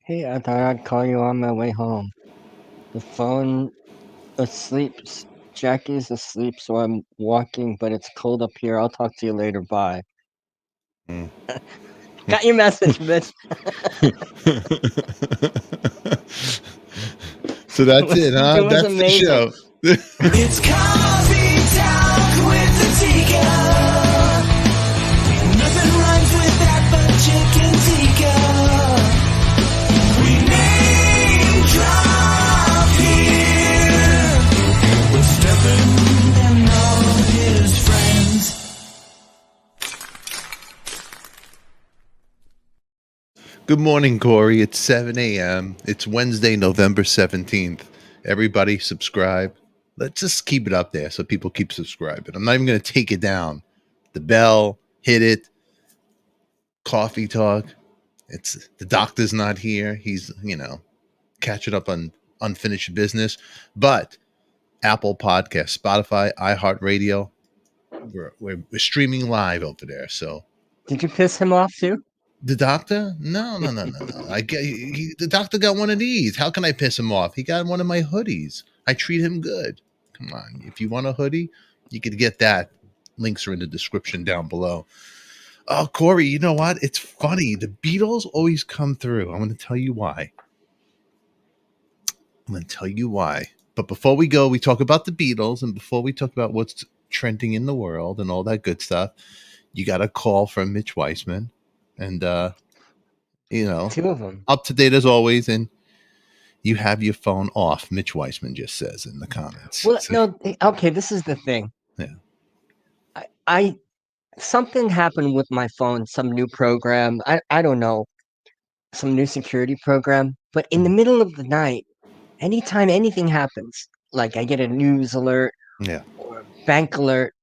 Hey, I thought I'd call you on my way home. The phone asleep. Jackie's asleep, so I'm walking, but it's cold up here. I'll talk to you later. Bye. Mm. Got your message, bitch. So that's it, It huh? was That's the amazing. show. It's coffee talk with ADIKA. Nothing rhymes with that but chicken tikka. We name drop here with Stefan and all his friends. Good morning, Corey. It's 7 a.m. It's Wednesday, November 17th. Everybody subscribe. Let's just keep it up there so people keep subscribing. I'm not even going to take it down. The bell, hit it. Coffee talk. It's the doctor's not here. He's, catching up on unfinished business. But Apple Podcast, Spotify, iHeartRadio, we're streaming live over there. So Did you piss him off too? the doctor? No. I get the doctor got one of these. How can I piss him off? He got one of my hoodies. I treat him good. Come on, if you want a hoodie, you could get that. Links are in the description down below. Oh, Corey, you know what? It's funny. The Beatles always come through. I'm going to tell you why. But before we go, we talk about the Beatles, and before we talk about what's trending in the world and all that good stuff, you got a call from Mitch Weissman, and Two of them. up to date as always, and you have your phone off. Mitch Weissman just says in the comments. Well, So, no. Okay, this is the thing. yeah. I something happened with my phone. Some new program. I don't know. Some new security program. But in the middle of the night, anytime anything happens, like I get a news alert Yeah. or a bank alert,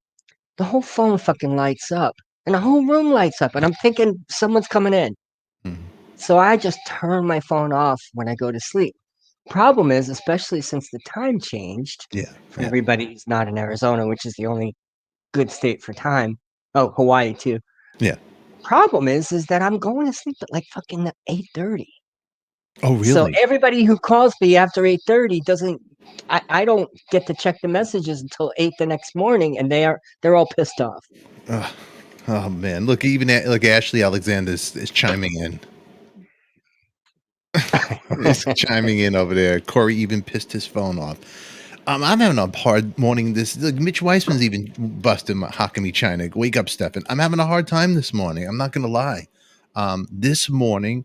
the whole phone fucking lights up and the whole room lights up. And I'm thinking someone's coming in. Mhm. So I just turn my phone off when I go to sleep. Problem is, especially since the time changed Yeah. for Yeah. everybody who's not in Arizona, which is the only good state for time. Oh, Hawaii too. Yeah. Problem is that I'm going to sleep at like fucking 8:30. Oh, So really? everybody who calls me after 8:30 doesn't. I don't get to check the messages until 8 the next morning, and they're all pissed off. Oh man! Look, even look, Ashley Alexander is chiming in. Is chiming in over there. Corey even pissed his phone off. I'm having a hard morning. Mitch Weissman's even busting my Hakami China. Wake up, Stefan. I'm having a hard time this morning. I'm not gonna lie. This morning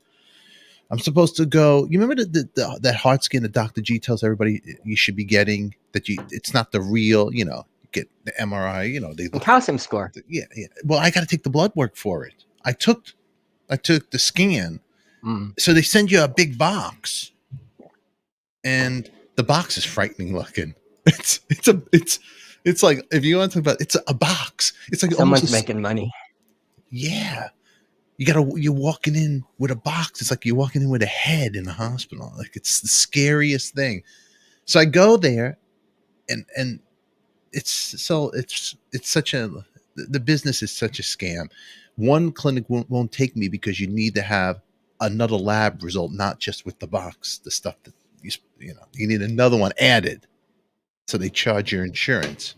I'm supposed to go. You remember that heart scan that Dr. G tells everybody you should be getting, that it's not the real, get the MRI, they The look. calcium score. Yeah. Well, I got to take the blood work for it. I took the scan. Mm. So they send you a big box, and the box is frightening looking. It's like, if you want to talk about, it's a box. It's like Someone's almost making money. yeah. You're walking in with a box. It's like you're walking in with a head in a hospital. Like, it's the scariest thing. So I go there, and it's such the business is such a scam. One clinic won't take me because you need to have another lab result, not just with the box, the stuff that you need another one added. So they charge your insurance.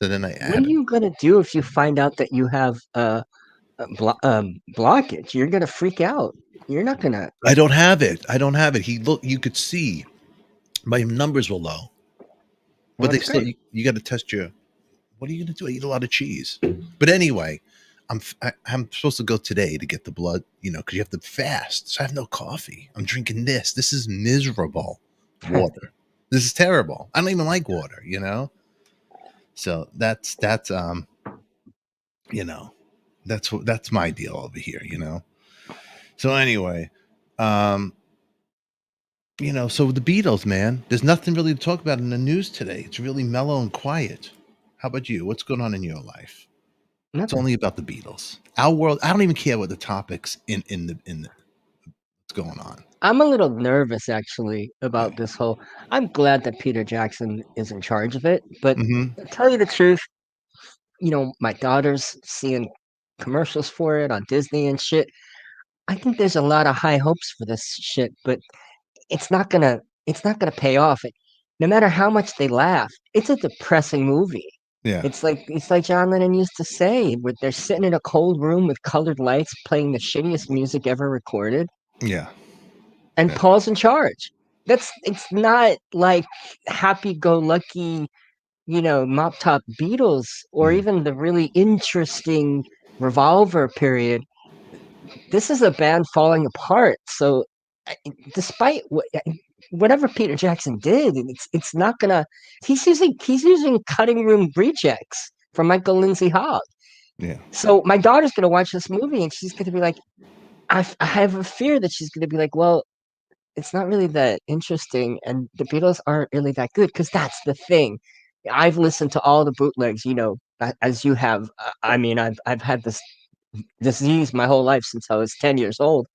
So then I What add are it. you gonna do if you find out that you have blockage? You're gonna freak out. You're not gonna. I don't have it. You could see my numbers were low, Well, but they that's still, great. you got to test your. What are you going to do? I eat a lot of cheese. But anyway, I'm supposed to go today to get the blood, because you have to fast. So I have no coffee. I'm drinking this. This is miserable. Water. This is terrible. I don't even like water. So you know, that's my deal over here. So anyway, so the Beatles, man, there's nothing really to talk about in the news today. It's really mellow and quiet. How about you? What's going on in your life? It's Nothing. only about the Beatles. Our world. I don't even care what the topics in what's going on. I'm a little nervous actually about this whole. I'm glad that Peter Jackson is in charge of it, but Mm-hmm. to tell you the truth, my daughter's seeing commercials for it on Disney and shit. I think there's a lot of high hopes for this shit, but it's not gonna pay off. No matter how much they laugh, it's a depressing movie. Yeah. It's like John Lennon used to say, where they're sitting in a cold room with colored lights, playing the shittiest music ever recorded, Yeah. and Paul's in charge. It's not like happy-go-lucky, mop top Beatles, or Mhm. even the really interesting Revolver period. This is a band falling apart. So, despite whatever Peter Jackson did, it's not gonna. He's using cutting room rejects from Michael Lindsay Hogg. Yeah. So my daughter's gonna watch this movie and she's gonna be like, I have a fear that she's gonna be like, well, it's not really that interesting, and the Beatles aren't really that good, because that's the thing. I've listened to all the bootlegs, as you have. I mean, I've had this disease my whole life since I was 10 years old.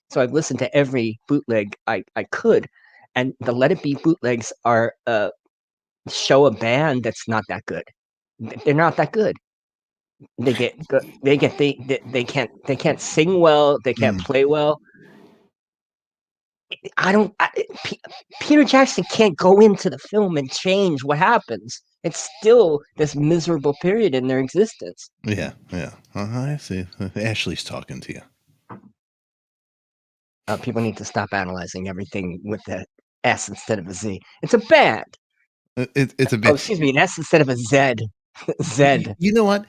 So I've listened to every bootleg I could. And the Let It Be bootlegs are show a band that's not that good. They're not that good. They can't sing well, they can't Mm. play well. I don't I, P, Peter Jackson can't go into the film and change what happens. It's still this miserable period in their existence. Yeah. Yeah. I see. Ashley's talking to you. People need to stop analyzing everything with the S instead of a Z. It's a band. It's a Oh, bit. excuse me, an S instead of a Z. Z. You know what? You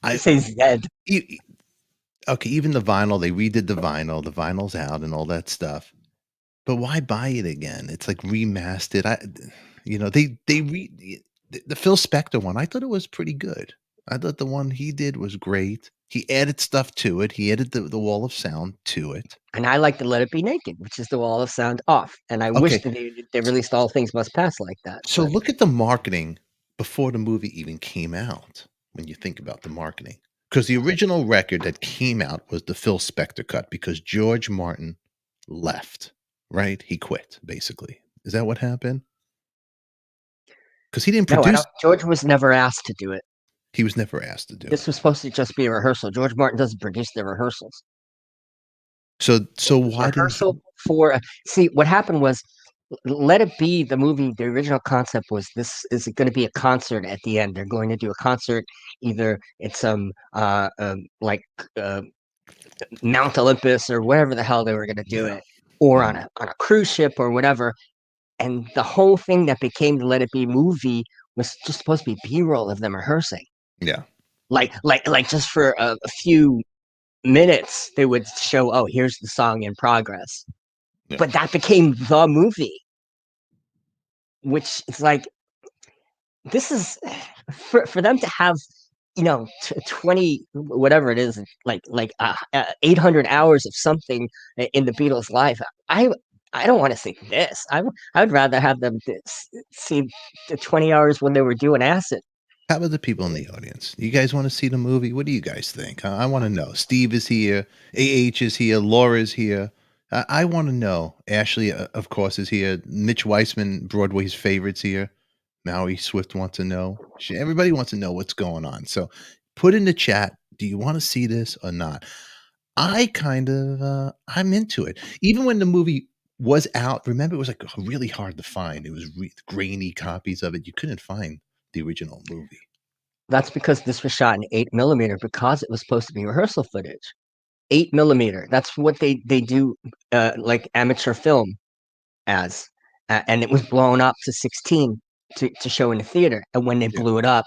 I say Z. e- okay. Even the vinyl, they redid the vinyl. The vinyl's out and all that stuff. But why buy it again? It's like remastered. The Phil Spector one. I thought it was pretty good. I thought the one he did was great. He added stuff to it. He added the wall of sound to it. And I like to Let It Be Naked, which is the wall of sound off. And I wish Okay, that they released All Things Must Pass like that. so But look at the marketing before the movie even came out. When you think about the marketing, because the original record that came out was the Phil Spector cut because George Martin left. Right, he quit. Basically, is that what happened? Because he didn't no, I produce. don't. George was never asked to do it. He was never asked to do This it. was supposed to just be a rehearsal. George Martin doesn't produce the rehearsals. So It was why did he? rehearsal for. See, what happened was, Let It Be, the movie, the original concept was, this is going to be a concert at the end. They're going to do a concert. Either it's like uh, Mount Olympus or wherever the hell they were going to do Yeah. it, or Mhm. on a cruise ship or whatever. And the whole thing that became the Let It Be movie was just supposed to be B-roll of them rehearsing. Yeah. Like just for a few minutes, they would show, oh, here's the song in progress. Yeah. But that became the movie, which is like, this is for them to have 20 whatever it is, like 800 hours of something in the Beatles life. I don't want to see this. I would rather have them see the 20 hours when they were doing acid. How about the people in the audience? You guys want to see the movie? What do you guys think? I want to know. Steve is here. AH is here. Laura's here. I want to know. Ashley, of course, is here. Mitch Weissman, Broadway's favorites here. Maui Swift wants to know. Everybody wants to know what's going on. So put in the chat. Do you want to see this or not? I kind of, I'm into it. Even when the movie was out, remember it was like really hard to find. It was grainy copies of it. You couldn't find the original movie. That's because this was shot in 8mm, because it was supposed to be rehearsal footage. 8mm. That's what they do, like amateur film as, and it was blown up to 16 to show in the theater. And when they Yeah. blew it up,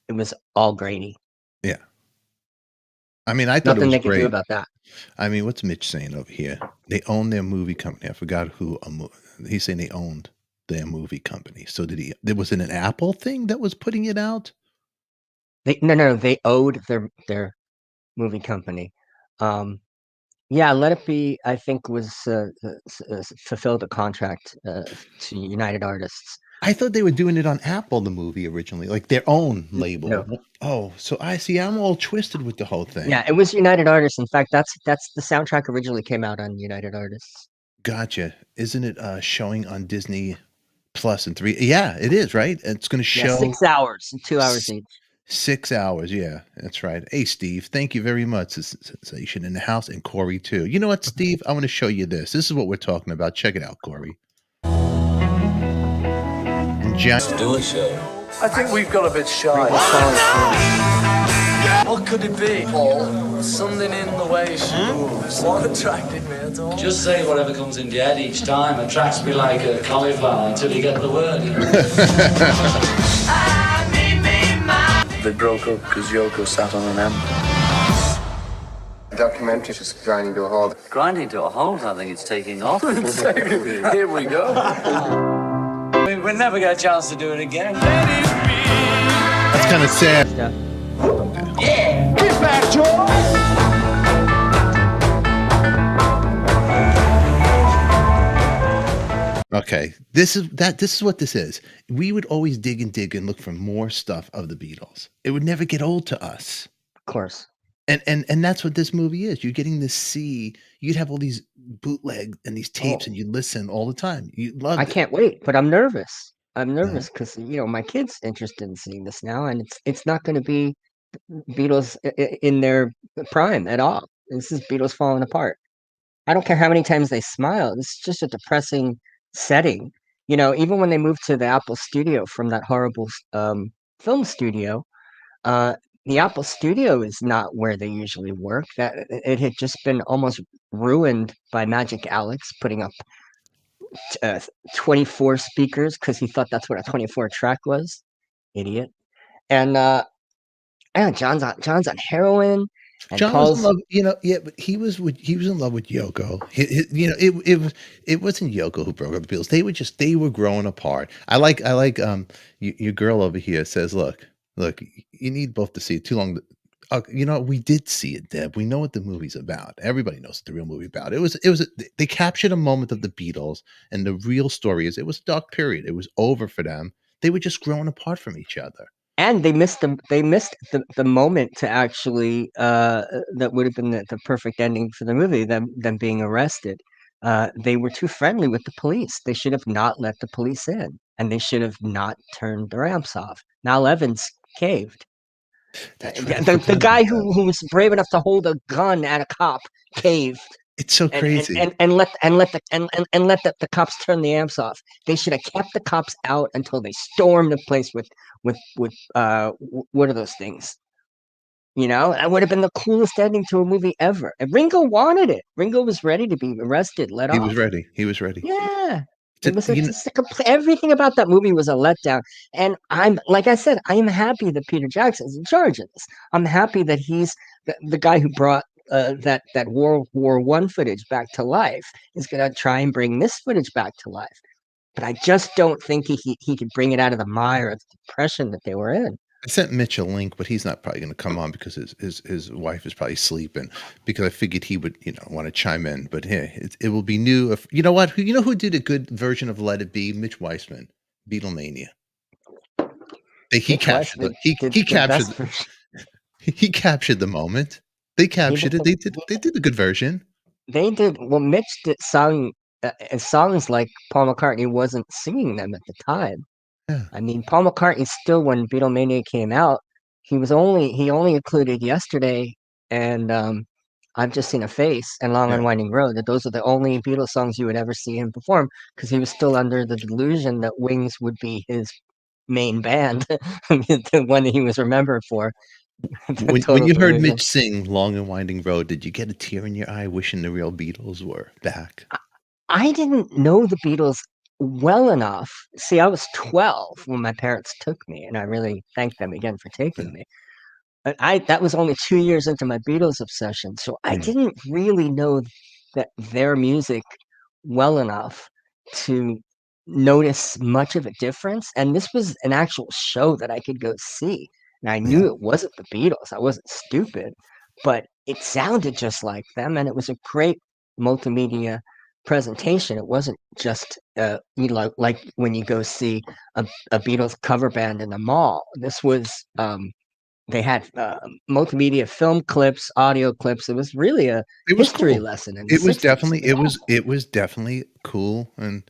it was all grainy. Yeah. I mean, I thought it Nothing was they could do great. about that. I mean, what's Mitch saying over here? They own their movie company. I forgot who. He's saying they owned their movie company. So did he? There was an Apple thing that was putting it out. No, they owed their movie company. Yeah, Let It Be, I think, was fulfilled a contract to United Artists. I thought they were doing it on Apple, the movie originally, like their own label. No. Oh, so I see. I'm all twisted with the whole thing. Yeah, it was United Artists. In fact, that's the soundtrack originally came out on United Artists. Gotcha. Isn't it showing on Disney Plus and 3? Yeah, it is, right? It's going to Yeah, show 6 hours, 2 hours each. 6 hours. Yeah, that's right. Hey, Steve, thank you very much. Sensation in the house, and Corey too. You know what, Steve? I want to show you this. This is what we're talking about. Check it out, Corey. And Let's do a show. I think we've got a bit shy. What could it be, Paul? Something in the way she moves. What attracted me at all? Just say whatever comes into your head each time. Attracts me like a cauliflower until you get the word. You know? They broke up because Yoko sat on an M. Documentary just grinding to a halt. Grinding to a halt, I think it's taking off. Here we go. We'll never get a chance to do it again. that's kind of sad. Stuff. Get back, Joe! Okay, this is what this is. We would always dig and look for more stuff of the Beatles. It would never get old to us. Of course. And that's what this movie is. You're getting to see. You'd have all these bootleg and these tapes, and you'd listen all the time. You love. I can't wait, but I'm nervous. I'm nervous because my kid's interested in seeing this now, and it's not going to be Beatles in their prime at all. This is Beatles falling apart. I don't care how many times they smile. This is just a depressing setting. Even when they moved to the Apple studio from that horrible film studio, the Apple studio is not where they usually work. That it had just been almost ruined by Magic Alex putting up 24 speakers because he thought that's what a 24 track was. Idiot. And John's on heroin. And John Paul's was in love, yeah, but he was in love with Yoko. It wasn't Yoko who broke up the Beatles. They were growing apart. I like your girl over here says, look, you need both to see it. Too long. We did see it, Deb. We know what the movie's about. Everybody knows what the real movie about. They captured a moment of the Beatles, and the real story is it was a dark period. It was over for them. They were just growing apart from each other. And they missed the moment to actually that would have been the perfect ending for the movie, them being arrested. They were too friendly with the police. They should have not let the police in, and they should have not turned the ramps off. Mal Evans caved. That's right. The guy who was brave enough to hold a gun at a cop caved. It's so crazy. And let the cops turn the amps off. They should have kept the cops out until they stormed the place with what are those things? That would have been the coolest ending to a movie ever. And Ringo wanted it. Ringo was ready to be arrested, let off. He was ready. Yeah. It was everything about that movie was a letdown. And like I said, I am happy that Peter Jackson's in charge of this. I'm happy that he's the guy who brought that World War I footage back to life is going to try and bring this footage back to life. But I just don't think he could bring it out of the mire of the depression that they were in. I sent Mitch a link, but he's not probably going to come on because his wife is probably sleeping. Because I figured he would want to chime in. But hey, it will be new. You know what? Who did a good version of Let It Be? Mitch Weissman, Beatlemania. He captured the moment. They captured it. They did a good version. They did. Well, Mitch did songs like Paul McCartney wasn't singing them at the time. Yeah. I mean, Paul McCartney still, when Beatlemania came out, he only included Yesterday and I've Just Seen a Face and Long and Winding Road. That those are the only Beatles songs you would ever see him perform because he was still under the delusion that Wings would be his main band, the one that he was remembered for. When you heard Mitch sing Long and Winding Road, did you get a tear in your eye wishing the real Beatles were back? I didn't know the Beatles well enough. See, I was 12 when my parents took me, and I really thank them again for taking me. But that was only 2 years into my Beatles obsession, so I didn't really know that their music well enough to notice much of a difference. And this was an actual show that I could go see. And I knew it wasn't the Beatles. I wasn't stupid, but it sounded just like them, and it was a great multimedia presentation. It wasn't just like when you go see a Beatles cover band in the mall. This was they had multimedia film clips, audio clips. It was really a history lesson. It was definitely cool, and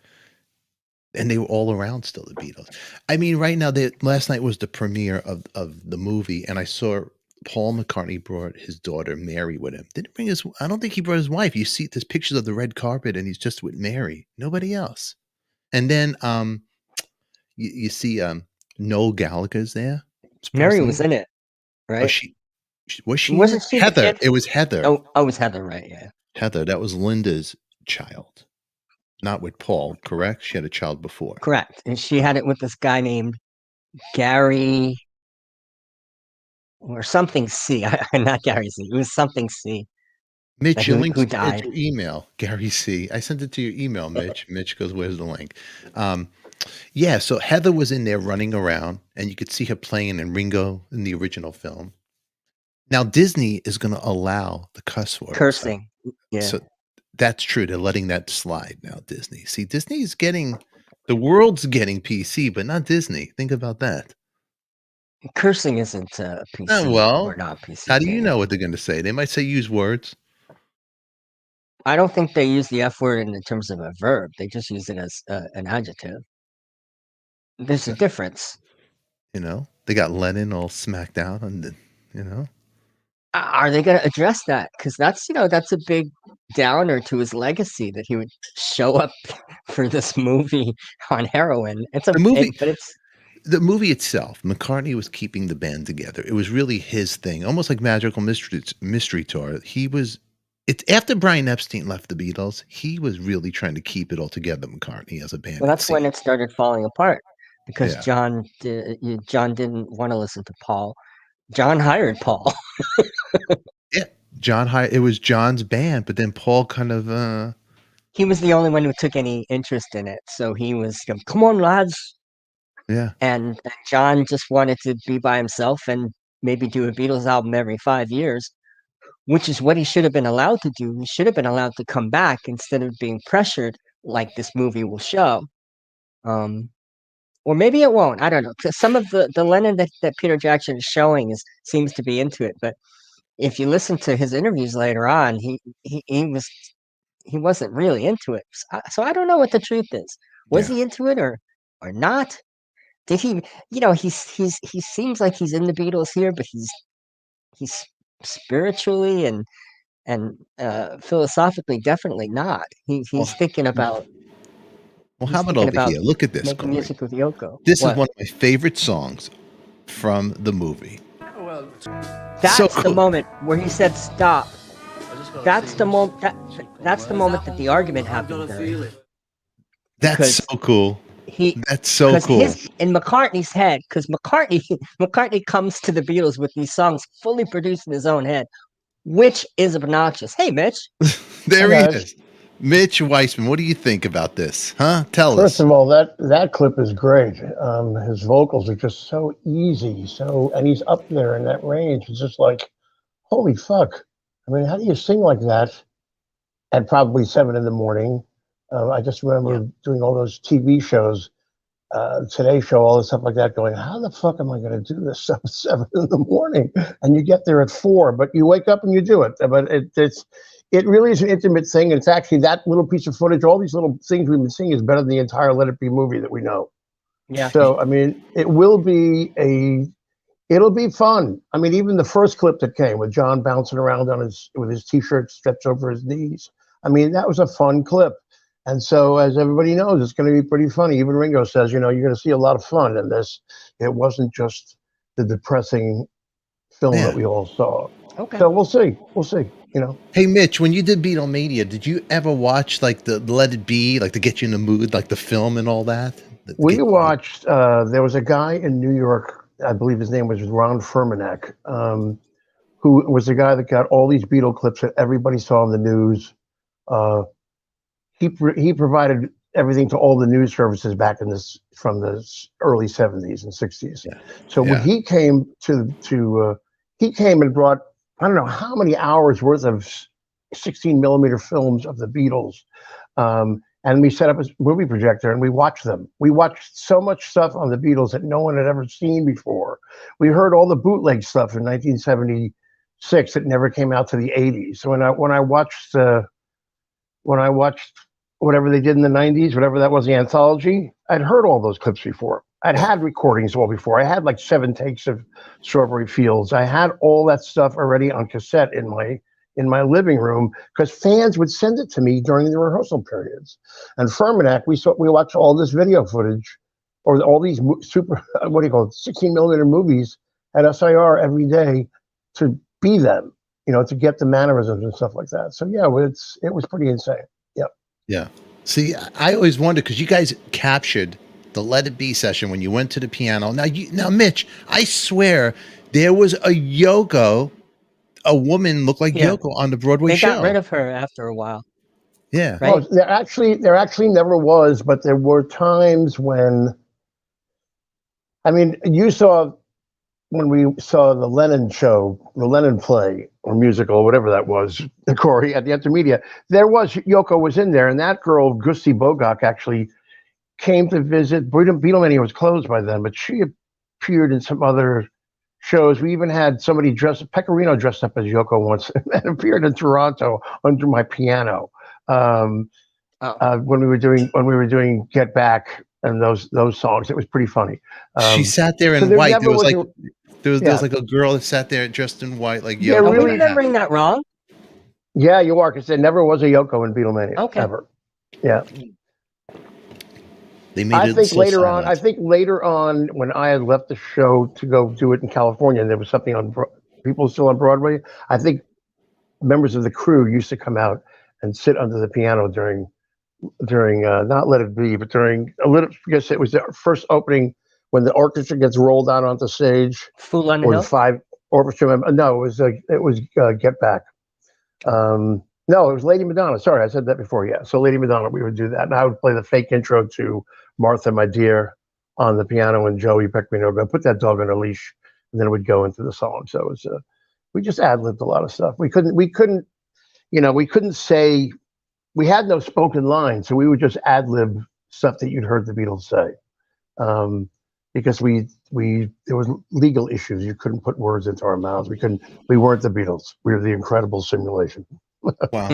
and they were all around still, the Beatles. I mean, right now, last night was the premiere of the movie, and I saw Paul McCartney brought his daughter Mary with him. Didn't bring his. I don't think he brought his wife. You see, there's pictures of the red carpet, and he's just with Mary. Nobody else. And then you see Noel Gallagher's there. Mary was supposedly. in it, Was right? she? Was she? Wasn't she the Heather? kid? It was Heather. Oh, it was Heather, right? Yeah. Heather. That was Linda's child, not with Paul. Correct? She had a child before. Correct. And she had it with this guy named Gary or something C. Not Gary C. It was something C. Mitch, your link's Who at died. your email, Gary C. I sent it to your email, Mitch. Mitch goes, where's the link? Yeah, so Heather was in there running around, and you could see her playing in Ringo in the original film. Now, Disney is going to allow the cuss words. Cursing. Yeah. So that's true. They're letting that slide now, Disney. See, Disney's getting, the world's getting PC, but not Disney. Think about that. Cursing isn't PC Oh, well, or not PC. how do you know what they're going to say? They might say use words. I don't think they use the F word in terms of a verb. They just use it as an adjective. There's a difference. You know, they got Lennon all smacked out, and you know. Are they going to address that? Because that's a big downer to his legacy that he would show up for this movie on heroin. The movie itself, McCartney was keeping the band together. It was really his thing, almost like Magical Mystery Tour. It's after Brian Epstein left the Beatles, he was really trying to keep it all together, McCartney, as a band. Well, that's when it started falling apart because Yeah. John didn't want to listen to Paul. John hired Paul. Yeah, it was John's band, but then Paul kind of he was the only one who took any interest in it. So he was, come on, lads. Yeah. And John just wanted to be by himself and maybe do a Beatles album every 5 years, which is what he should have been allowed to do. He should have been allowed to come back instead of being pressured like this movie will show. Or maybe it won't. I don't know. Some of the Lennon that Peter Jackson is showing seems to be into it, but if you listen to his interviews later on, he wasn't really into it. So I don't know what the truth is. Was he into it or not? Did he? He seems like he's in the Beatles here, but he's spiritually and philosophically definitely not. He's thinking about. Well, how about over here? Look at this. Making music with Yoko. This is one of my favorite songs from the movie. That's the moment where he said stop. That's the moment. That's the moment that the argument happened. That's so cool. That's so cool. In McCartney's head, because McCartney comes to the Beatles with these songs fully produced in his own head, which is obnoxious. Hey, Mitch. There he is. Mitch Weissman, what do you think about this? Huh? Tell us. First of all, that clip is great. His vocals are just so easy. And he's up there in that range. It's just like, holy fuck. I mean, how do you sing like that at probably 7 a.m? I just remember doing all those TV shows, Today Show, all this stuff like that, going, how the fuck am I going to do this stuff at 7 a.m? And you get there at 4, but you wake up and you do it. But it really is an intimate thing. And it's actually that little piece of footage, all these little things we've been seeing is better than the entire Let It Be movie that we know. Yeah. So, I mean, it'll be fun. I mean, even the first clip that came with John bouncing around with his t-shirt stretched over his knees. I mean, that was a fun clip. And so, as everybody knows, it's going to be pretty funny. Even Ringo says, you're going to see a lot of fun in this. It wasn't just the depressing film that we all saw. Okay. So we'll see. Hey, Mitch, when you did Beatlemania, did you ever watch like the Let It Be, like to get you in the mood, like the film and all that? We watched, there was a guy in New York, I believe his name was Ron Furmanek, who was the guy that got all these Beatle clips that everybody saw in the news. He provided everything to all the news services back from the early 70s and 60s. Yeah. So when he came he came and brought, I don't know how many hours worth of 16mm films of the Beatles. And we set up a movie projector and we watched them. We watched so much stuff on the Beatles that no one had ever seen before. We heard all the bootleg stuff in 1976 that never came out to the 80s. So when I watched whatever they did in the 90s, whatever that was, the anthology, I'd heard all those clips before. I'd had recordings all before. I had like 7 takes of Strawberry Fields. I had all that stuff already on cassette in my living room because fans would send it to me during the rehearsal periods. And Fermanac, we watched all this video footage or all these super, 16 millimeter movies at SIR every day to be them, to get the mannerisms and stuff like that. So yeah, it was pretty insane. Yep. Yeah. See, I always wonder because you guys captured the Let It Be session when you went to the piano. Now, Mitch, I swear there was a woman looked like Yoko on the Broadway show. They got rid of her after a while. Yeah. Right? Well, there actually never was, but there were times when, you saw when we saw the Lennon show, the Lennon play or musical, whatever that was, Corey, at the Intermedia, Yoko was in there, and that girl, Gusti Bogak, actually came to visit. Beatlemania was closed by then, but she appeared in some other shows. We even had somebody Pecorino dressed up as Yoko once and appeared in Toronto under my piano. When we were doing Get Back and those songs, it was pretty funny. She sat there in white. There was like a girl that sat there dressed in white, like Yoko. Are we remembering that wrong? Yeah, you are, because there never was a Yoko in Beatlemania ever. Yeah. They made I think later on, when I had left the show to go do it in California, and there was something on people still on Broadway, I think members of the crew used to come out and sit under the piano during not Let It Be, but during because it was the first opening when the orchestra gets rolled out onto stage. Fool on the Hill? The 5 orchestra. No, it was Get Back. No, it was Lady Madonna. Sorry, I said that before. Yeah, so Lady Madonna, we would do that, and I would play the fake intro to Martha, My Dear on the piano, and Joey Pecorino go put that dog on a leash, and then it would go into the song. So it was we just ad-libbed a lot of stuff. We couldn't say, we had no spoken line, so we would just ad-lib stuff that you'd heard the Beatles say, because there was legal issues. You couldn't put words into our mouths. We weren't the Beatles. We were the Incredible Simulation. Wow.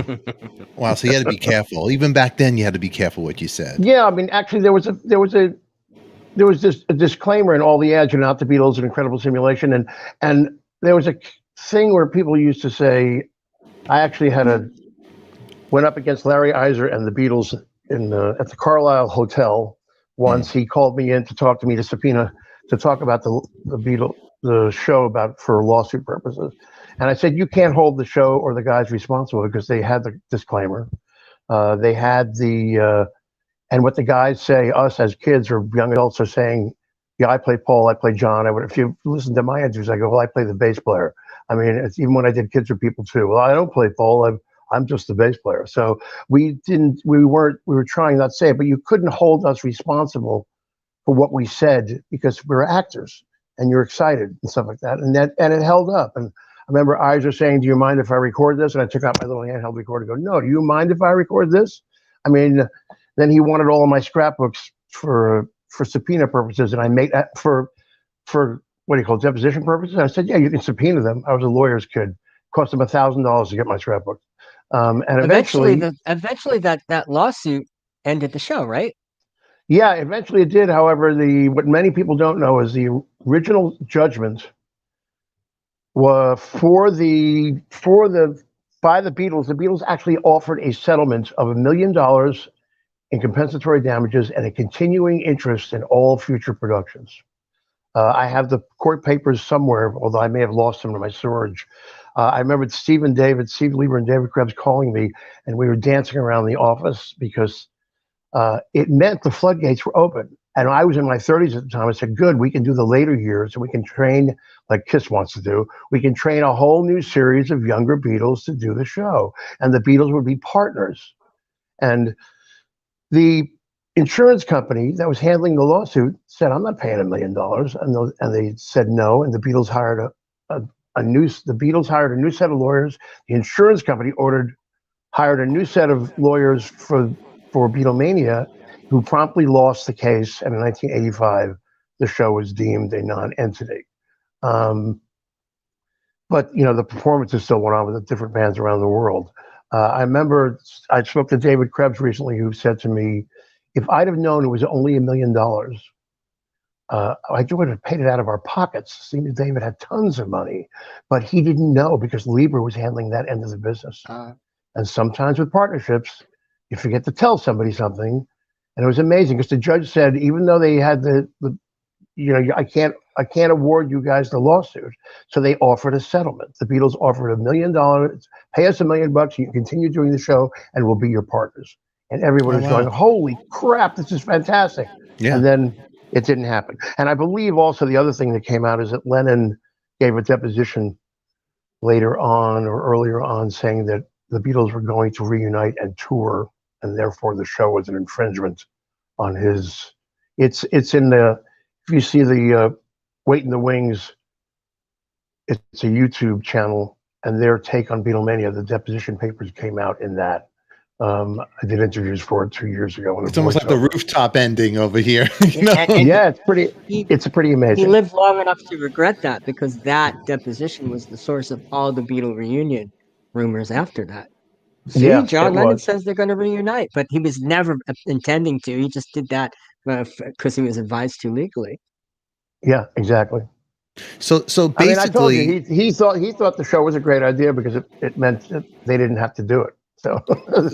So you had to be careful. Even back then, you had to be careful what you said. Yeah, actually, there was this a disclaimer in all the ads. You're not the Beatles, an Incredible Simulation, and there was a thing where people used to say, I actually went up against Larry Iser and the Beatles at the Carlisle Hotel once. He called me in to talk to me to subpoena to talk about the show for lawsuit purposes. And I said, you can't hold the show or the guys responsible because they had the disclaimer. They had and what the guys say, us as kids or young adults are saying, yeah, I play Paul, I play John. If you listen to my interviews, I go, well, I play the bass player. It's even when I did Kids or People too. Well, I don't play Paul, I'm just the bass player. So we were trying not to say it, but you couldn't hold us responsible for what we said because we're actors and you're excited and stuff like that. And it held up. And I remember Iser saying, do you mind if I record this? And I took out my little handheld recorder and go, no, do you mind if I record this? Then he wanted all of my scrapbooks for subpoena purposes. And I made that for deposition purposes. I said, yeah, you can subpoena them. I was a lawyer's kid. It cost them $1,000 to get my scrapbook. And eventually that lawsuit ended the show, right? Yeah, eventually it did. However, what many people don't know is the original judgment was by the Beatles. The Beatles actually offered a settlement of $1 million in compensatory damages and a continuing interest in all future productions. I have the court papers somewhere, although I may have lost them to my storage. I remember Steve Lieber and David Krebs calling me, and we were dancing around the office because it meant the floodgates were open. And I was in my 30s at the time. I said, good, we can do the later years, and we can train, like Kiss wants to do, we can train a whole new series of younger Beatles to do the show. And the Beatles would be partners. And the insurance company that was handling the lawsuit said, I'm not paying $1 million. And they said no, and the Beatles hired a new set of lawyers. The insurance company hired a new set of lawyers for Beatlemania, who promptly lost the case. And in 1985, the show was deemed a non-entity. But the performances still went on with the different bands around the world. I remember I spoke to David Krebs recently, who said to me, if I'd have known it was only $1 million, I would have paid it out of our pockets. Seems David had tons of money, but he didn't know because Lieber was handling that end of the business. And sometimes with partnerships, you forget to tell somebody something. And it was amazing because the judge said, even though they had I can't award you guys the lawsuit. So they offered a settlement. The Beatles offered $1 million, pay us $1 million, and you continue doing the show, and we'll be your partners. And everyone was going, holy crap, this is fantastic. Yeah. And then it didn't happen. And I believe also the other thing that came out is that Lennon gave a deposition later on or earlier on saying that the Beatles were going to reunite and tour, and therefore the show was an infringement on his. It's in the, if you see the Wait in the Wings, it's a YouTube channel, and their take on Beatlemania, the deposition papers came out in that. I did interviews for it 2 years ago. It's almost like the rooftop ending over here. Yeah, it's pretty amazing. He lived long enough to regret that because that deposition was the source of all the Beatle reunion rumors after that. See, John Lennon says they're going to reunite, but he was never intending to. He just did that because he was advised to legally. Yeah, exactly. So basically, I mean, I told you, he thought the show was a great idea because it meant that they didn't have to do it. So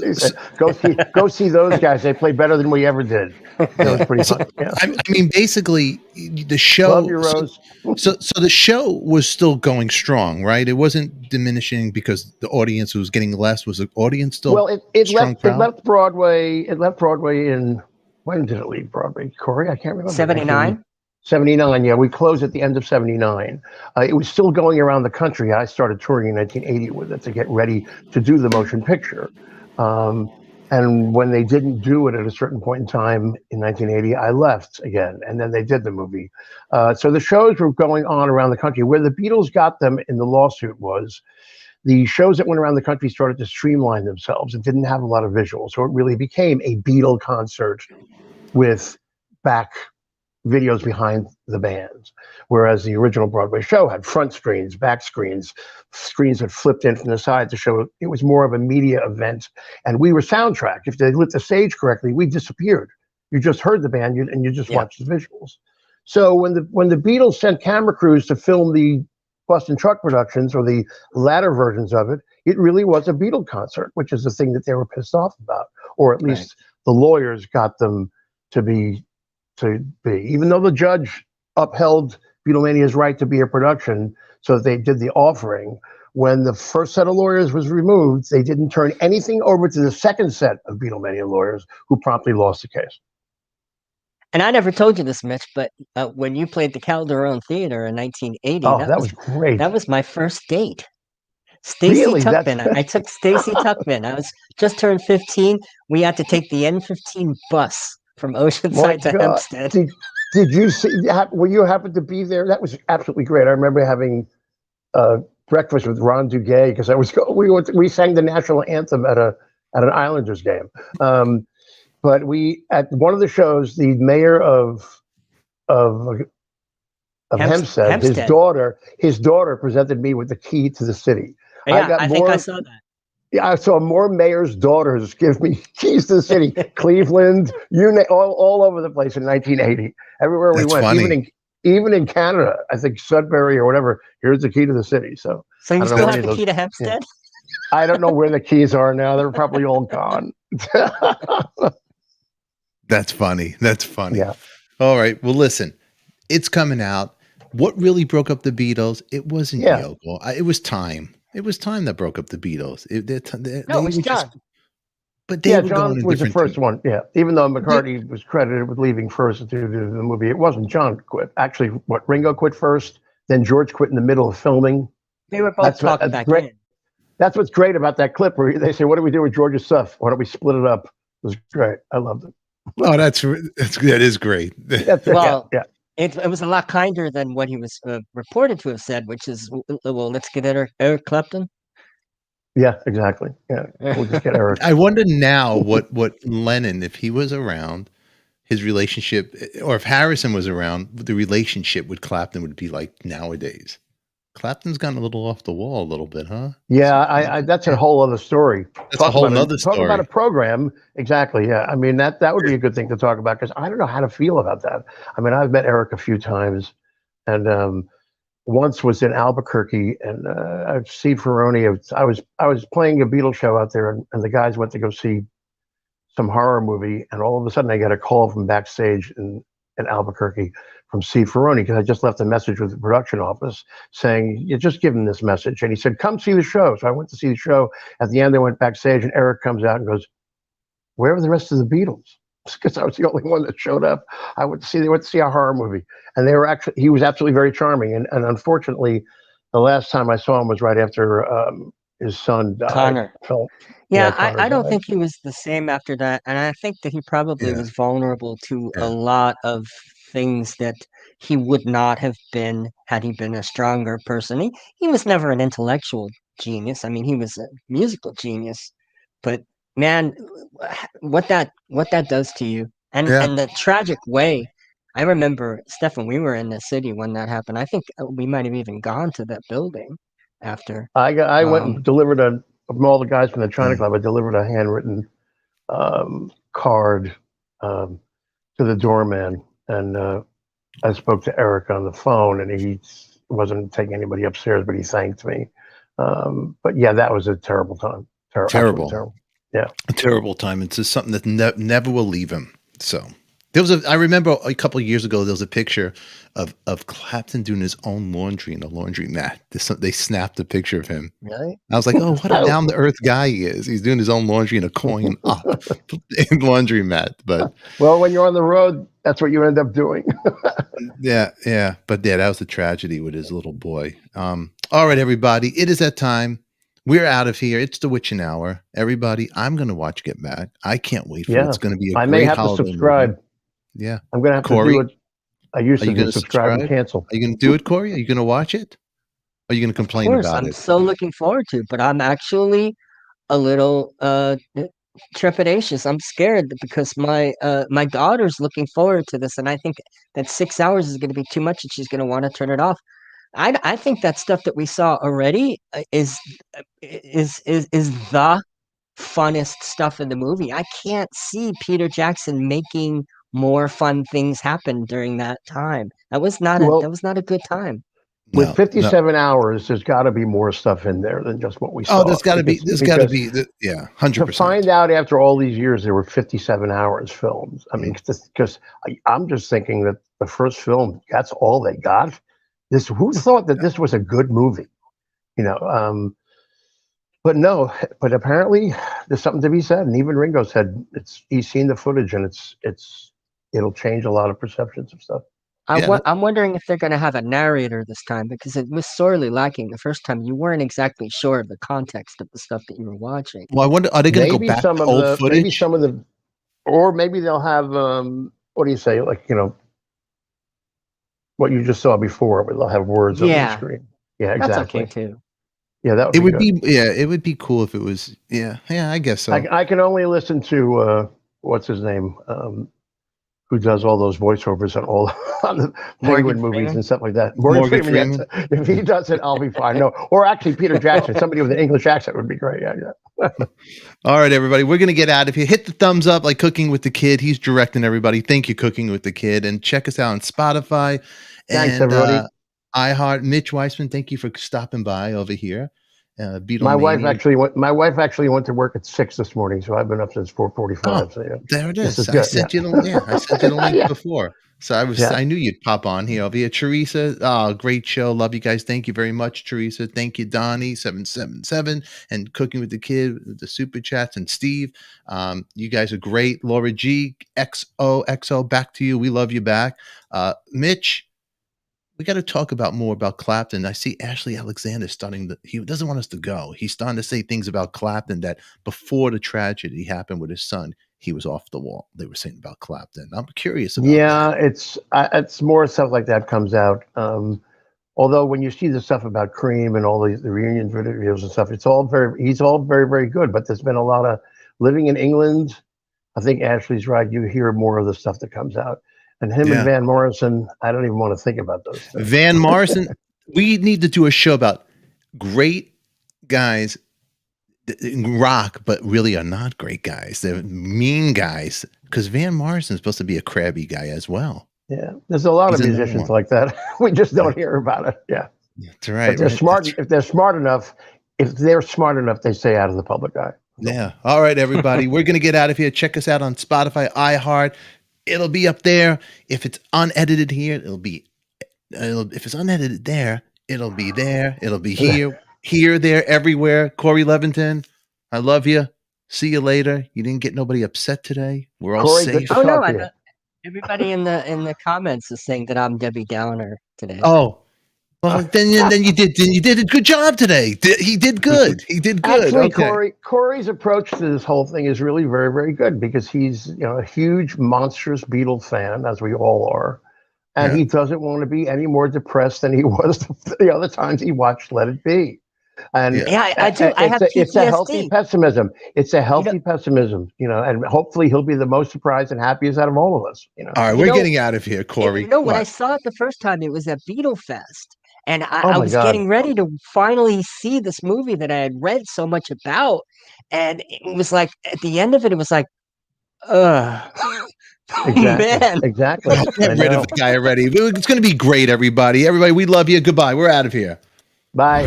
he said, go see those guys. They play better than we ever did. That was pretty fun. Yeah. I mean, basically, the show. Love you, Rose. So the show was still going strong, right? It wasn't diminishing because the audience was getting less. Was the audience still? Well, it left Broadway. It left Broadway in, when did it leave Broadway? Corey, I can't remember. 79. 79, yeah. We closed at the end of 79. It was still going around the country. I started touring in 1980 with it to get ready to do the motion picture. And when they didn't do it at a certain point in time in 1980, I left again. And then they did the movie. So the shows were going on around the country. Where the Beatles got them in the lawsuit was the shows that went around the country started to streamline themselves and didn't have a lot of visuals. So it really became a Beatle concert with back videos behind the bands, whereas the original Broadway show had front screens, back screens, screens that flipped in from the side to show it was more of a media event. And we were soundtrack. If they lit the stage correctly, we disappeared. You just heard the band and you just watched the visuals. So when the Beatles sent camera crews to film the Boston Truck productions or the latter versions of it, it really was a Beatle concert, which is the thing that they were pissed off about, or at least the lawyers got them to be. Even though the judge upheld Beatlemania's right to be a production, so that they did the offering, when the first set of lawyers was removed, they didn't turn anything over to the second set of Beatlemania lawyers, who promptly lost the case. And I never told you this, Mitch, but when you played the Calderone Theater in 1980, that was great. That was my first date. Stacy Tuckman. I took Stacy Tuckman. I was just turned 15. We had to take the N15 bus from Oceanside to Hempstead. Did you see? Were you happen to be there? That was absolutely great. I remember having breakfast with Ron Duguay because we sang the national anthem at an Islanders game. But we at one of the shows, the mayor of Hempstead, his daughter presented me with the key to the city. Yeah, I think I saw that. Yeah, I saw more mayor's daughters give me keys to the city. Cleveland, all over the place in 1980. Everywhere we went, even in Canada, I think Sudbury or whatever. Here's the key to the city. So you still have the key to Hempstead? Yeah. I don't know where the keys are now. They're probably all gone. That's funny. That's funny. Yeah. All right. Well, listen, it's coming out. What really broke up the Beatles? It wasn't Yoko. It was time. It was time that broke up the Beatles. It was John. But they were John was the first one. Yeah, even though McCartney was credited with leaving first to do the movie, it wasn't John quit. Actually, Ringo quit first, then George quit in the middle of filming. They were both talking back in. That's what's great about that clip where they say, "What do we do with George's stuff? Why don't we split it up?" It was great. I loved it. Oh, that is great. It was a lot kinder than what he was reported to have said, which is, well, let's get Eric Clapton. Yeah, exactly. Yeah, we'll just get Eric. I wonder now what Lennon, if he was around, his relationship, or if Harrison was around, the relationship with Clapton would be like nowadays. Clapton's gotten a little off the wall a little bit, huh? Yeah, I that's a whole other story. That's a whole nother Talk about story. a program. Exactly. Yeah. I mean, that would be a good thing to talk about because I don't know how to feel about that. I mean, I've met Eric a few times, and once was in Albuquerque, and Steve Ferroni. I was playing a Beatles show out there, and the guys went to go see some horror movie, and all of a sudden I got a call from backstage in Albuquerque from Steve Ferroni because I just left a message with the production office saying, "You just give him this message," and he said, "Come see the show." So I went to see the show. At the end, I went backstage, and Eric comes out and goes, "Where are the rest of the Beatles?" Because I was the only one that showed up. They went to see a horror movie, and he was absolutely very charming. And unfortunately, the last time I saw him was right after his son died. Connor. Phil. Yeah, Connor I don't died. think he was the same after that, and I think that he probably Yeah. was vulnerable to a Yeah. lot of things that he would not have been had he been a stronger person. He was never an intellectual genius. I mean, he was a musical genius, but man, what that does to you, Yeah. and the tragic way. I remember, Stefan, we were in the city when that happened. I think we might have even gone to that building after. I went and delivered from all the guys from the China Mm. Club. I delivered a handwritten card to the doorman, and I spoke to Eric on the phone, and he wasn't taking anybody upstairs, but he thanked me. But yeah, that was a terrible time. Terrible. Terrible. Yeah, A terrible time. It's just something that never will leave him. So I remember a couple of years ago, there was a picture of Clapton doing his own laundry in a laundromat. They snapped a picture of him. Really? I was like, oh, what a down to earth guy he is. He's doing his own laundry in a coin up in laundromat. But well, when you're on the road, that's what you end up doing. yeah. But yeah, that was the tragedy with his little boy. All right, everybody. It is that time. We're out of here. It's the witching hour. Everybody, I'm going to watch Get Back. I can't wait for it. It's going to be a I great may have to holiday subscribe. movie. Yeah. I'm going to have Corey, to do it. I used are to you do gonna subscribe and cancel. Are you going to do it, Corey? Are you going to watch it? Or are you going to complain Of course, about I'm it? so looking forward to, but I'm actually a little trepidatious. I'm scared because my daughter's looking forward to this, and I think that 6 hours is going to be too much, and she's going to want to turn it off. I think that stuff that we saw already is the funnest stuff in the movie. I can't see Peter Jackson making more fun things happen during that time. That was not Well, a good time. with No. 57 hours, there's got to be more stuff in there than just what we saw. Oh, there's got to be. There's got to be. Yeah, 100%. To find out after all these years there were 57 hours filmed. I mean, because I'm just thinking that the first film, that's all they got. Who thought that this was a good movie? You know, but no, but apparently there's something to be said. And even Ringo said he's seen the footage and it'll change a lot of perceptions of stuff. I'm wondering if they're going to have a narrator this time because it was sorely lacking the first time. You weren't exactly sure of the context of the stuff that you were watching. Well, I wonder, are they going to go back to old footage? Maybe some of the, or maybe they'll have, what do you say? Like, what you just saw before, but they'll have words on the screen. Yeah, exactly. That's okay too. Yeah, that would it would good. be. Yeah, it would be cool if it was. Yeah, I guess so. I can only listen to what's his name, who does all those voiceovers on all on the Penguin movies and stuff like that. Morgan Freeman. Yes. If he does it, I'll be fine. No, or actually Peter Jackson. Somebody with an English accent would be great. Yeah. All right, everybody, we're gonna get out of here. Hit the thumbs up, like Cooking with the Kid. He's directing everybody. Thank you, Cooking with the Kid, and check us out on Spotify. Thanks, everybody. iHeart. Mitch Weissman, thank you for stopping by over here. My wife actually went to work at 6 this morning, so I've been up since 4:45. Oh, so yeah. There it is. I sent you the link before. So I knew you'd pop on here over here. Teresa, great show. Love you guys. Thank you very much, Teresa. Thank you, Donnie 777 and Cooking with the Kid, the super chats, and Steve. You guys are great. Laura G, XOXO, back to you. We love you back. Mitch, we got to talk more about Clapton. I see Ashley Alexander he doesn't want us to go. He's starting to say things about Clapton that before the tragedy happened with his son, he was off the wall. They were saying about Clapton. I'm curious about that. It's more stuff like that comes out. Although when you see the stuff about Cream and all the reunion videos and stuff, he's all very, very good. But there's been a lot of living in England. I think Ashley's right. You hear more of the stuff that comes out. And him and Van Morrison, I don't even want to think about those things. Van Morrison, We need to do a show about great guys in rock, but really are not great guys. They're mean guys. Because Van Morrison's supposed to be a crabby guy as well. Yeah, there's a lot He's of another musicians one. like that. We just don't hear about it. Yeah, That's right. but they're right? smart. That's- If they're smart enough, they stay out of the public eye. Yeah. All right, everybody. We're going to get out of here. Check us out on Spotify, iHeart. It'll be up there. If it's unedited here, if it's unedited there, it'll be there. It'll be here, there, everywhere. Corey Levington, I love you. See you later. You didn't get nobody upset today. We're all Corey, safe. good to Oh no, talk to you. everybody in the comments is saying that I'm Debbie Downer today. Oh, well, then you did a good job today. He did good. He did good. Actually, Okay. Corey's approach to this whole thing is really very, very good because he's a huge, monstrous Beatle fan, as we all are, and Yeah. he doesn't want to be any more depressed than he was the other times he watched Let It Be. And Yeah, I do. I have it's a healthy PTSD. pessimism. It's a healthy pessimism, and hopefully he'll be the most surprised and happiest out of all of us. All right, we're getting out of here, Corey. When I saw it the first time, it was at Beetle Fest. And Oh I my was God. getting ready to finally see this movie that I had read so much about. And it was like, at the end of it, it was like, man. Exactly. Get rid of the guy already. It's going to be great, everybody. Everybody, we love you. Goodbye. We're out of here. Bye.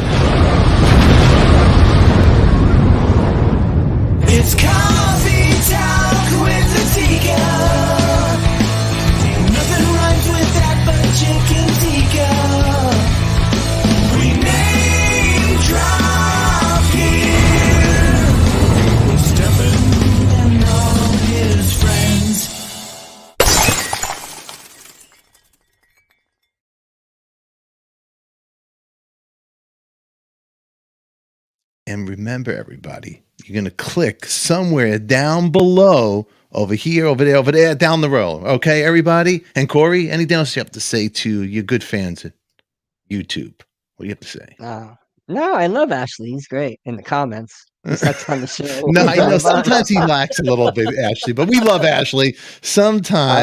It's coffee talk with the Tika. Nothing rhymes with that but chicken tikka. We name drop here. With Stefan and all his friends. And remember, everybody, you're going to click somewhere down below, over here, over there, down the road. Okay, everybody? And Corey, anything else you have to say to your good fans at YouTube? What do you have to say? No, I love Ashley. He's great in the comments. He sucks on the show. No, I know sometimes he lacks a little bit, Ashley, but we love Ashley. Sometimes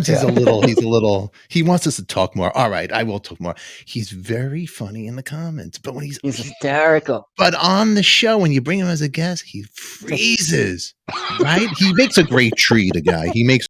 he's a little, he wants us to talk more. All right, I will talk more. He's very funny in the comments, but when he's hysterical. But on the show, when you bring him as a guest, he freezes, right? He makes a great tree, the guy. He makes